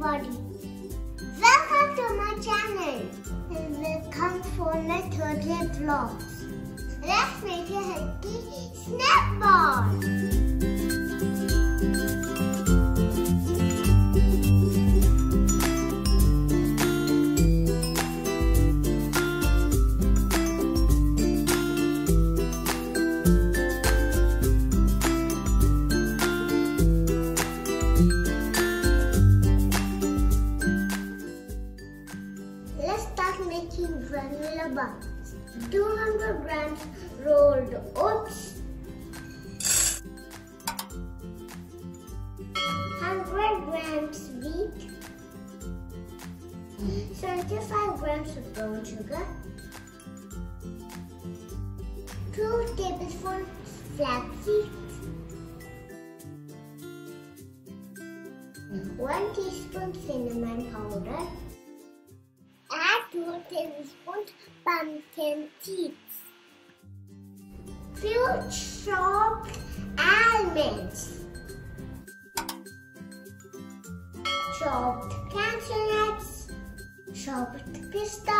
everybody. Welcome to my channel and welcome for my third day vlogs. Let's make a healthy snack bar. Let's start making granola bars. 200 grams rolled oats, 100 grams wheat, 75 grams of brown sugar, 2 tablespoons flax seeds, 1 teaspoon cinnamon powder. Add 2 tablespoons pumpkin seeds, few chopped almonds, chopped cashew nuts, chopped pista,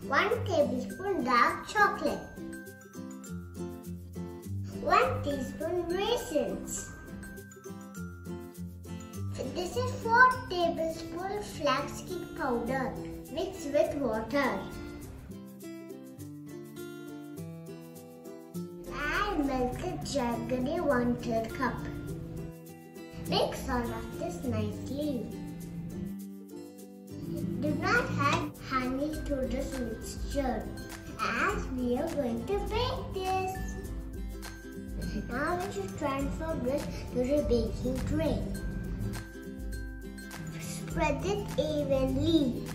1 tablespoon dark chocolate, 1 teaspoon raisins. This is 4 tablespoons flaxseed powder mixed with water. Add melted jaggery 1/3 cup. Mix all of this nicely. Do not add honey to this mixture as we are going to bake this. Now we should transfer this to the baking tray. Spread it evenly.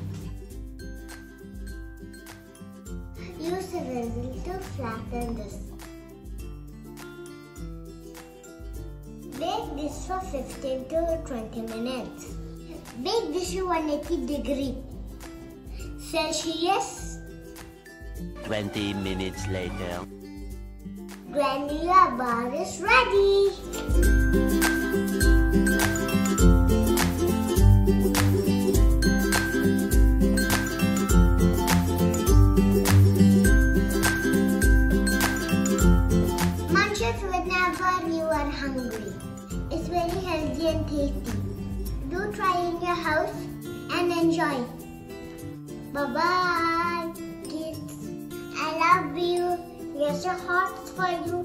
Use a vessel to flatten this. Bake this for 15 to 20 minutes. Bake this to 180 degrees Celsius. 20 minutes later. Granola bar is ready. Whenever you are hungry. It's very healthy and tasty. Do try in your house and enjoy. Bye-bye, kids. I love you. Here's your hearts for you.